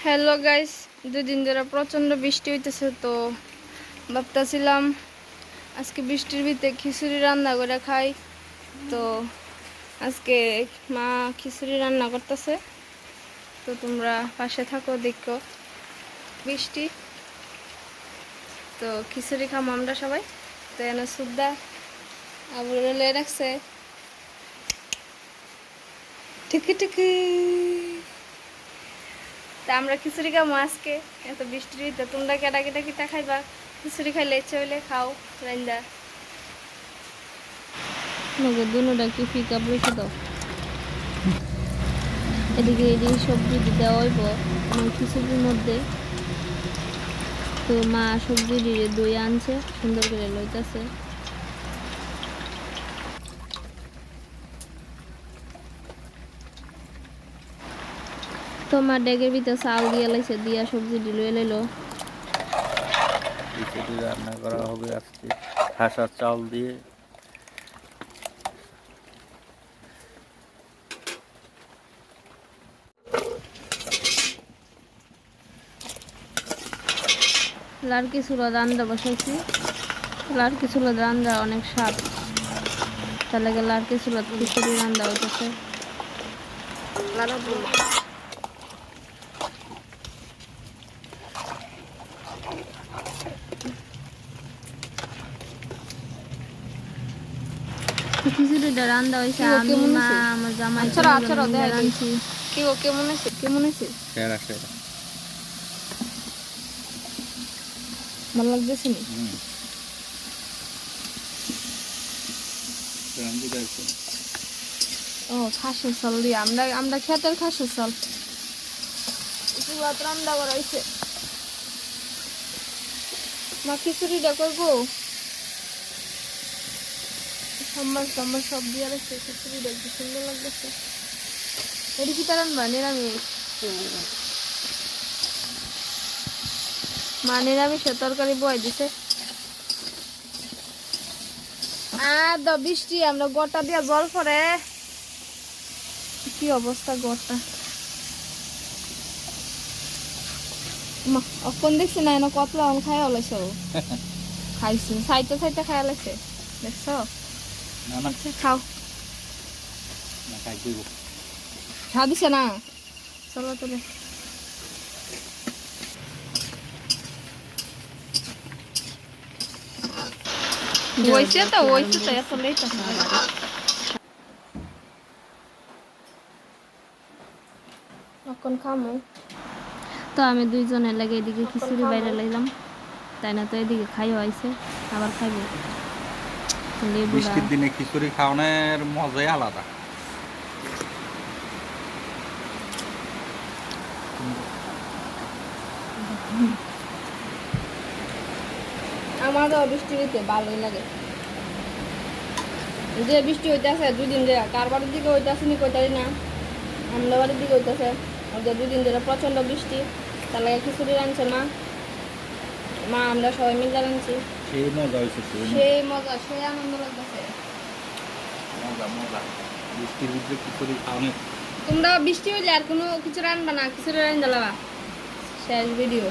Hello guys, দুদিন ধরে প্রচণ্ড বৃষ্টি হইতেছে। তো ভাবতেছিলাম আজকে বৃষ্টির ভিতরে খিচুড়ি রান্না করে খাই। তো আজকে মা খিচুড়ি রান্না করতেছে, তো তোমরা পাশে থাকো, দেখো বৃষ্টি। তো খিচুড়ি খাবো আমরা সবাই। তো এনে সুদ্দা আবুরে লয়ে রাখছে টিকি টিকি। তা আমরা খিচুড়ি খাবো আজকে এত বৃষ্টির ভিতরে। তোমরা কেটা কেটা কিটা খাইবা? খিচুড়ি খাইলে ইচ্ছে হইলে খাও রাইন্দা। দুটা কি পিকআপ রেখে দাও। এদিকে এই সবজি দেওয়া হইব আমার খিচুড়ির মধ্যে। তো মা সবজি দিয়ে দই আনছে, সুন্দর করে লইতেছে। তো মা ডেগের ভিতরে চাল দিয়ে লাইছে, দিয়া সবজি লইয়ে লাইলো। খিচুড়ি রান্না করা হবে আজকে খাসার চাল দিয়ে। লাড়কি চুলা রান্না বসাইছি। লাড়কি চুলা রান্না অনেক স্বাদ, তার লাগে লাড়কি চুলা খিচুড়ি রান্না হইতেছে। খিচুড়িটা রান্না হয়েছে আমি, মা, আমার জামাই রাঁধছি। কেমন হয়েছে? কেমন হয়েছে? ভালো লাগতেছে নি? ও খাসের চাল দিয়ে আমরা খেতের খাসের চাল চুলাত রান্না করা হয়েছে। মা খিচুড়িটা করবো, সম্বার সব দিয়ে রাখছে। খিচুড়িটা একটু সুন্দর লাগতেছে। এটা কি তার রান্না নিরামিষ? মা নিরামিষের তরকারি বয় দিছে। বৃষ্টি আমরা গোটা দিয়ে জল পরে কি অবস্থা গোটা। অখন দেখছি না এনে কতলা খাই হলাইছ। খাইছি সাইতে সাইতে খাই হলাইছে, দেখছো? খাও, খা দিছে না। চলো তোলে ওইছে তো এত লেট আছে। এখন খামো। তো আমি দুইজনের লাগে এদিকে খিচুড়ি বাইরে লাইলাম, তাই না? তো এদিকে খাই হয়েছে, আবার খাইবো। বৃষ্টির দিনে খিচুড়ি খাওয়ানোর মজাই আলাদা। আমারও বৃষ্টি হইতে ভালোই লাগে। যে বৃষ্টি হইতেছে দুদিন ধরে, কার বাড়ির দিকে হইতেছে নি কইতারি না, আমরা বাড়ির দিকে হইতেছে। ওদের দুদিন ধরে প্রচন্ড বৃষ্টি, তার লাগে খিচুড়ি রাঁধছে মা আমরা সবাই মিলে রাঁধছি। সেই মজা হয়েছে, সেই আনন্দ লাগতেছে। বৃষ্টির ভিতরে খিচুড়ি খাওয়ানো। তোমরা বৃষ্টি হইলে আর কোনো কিছু রান্না না, খিচুড়ি রান্না শেষ ভিডিও।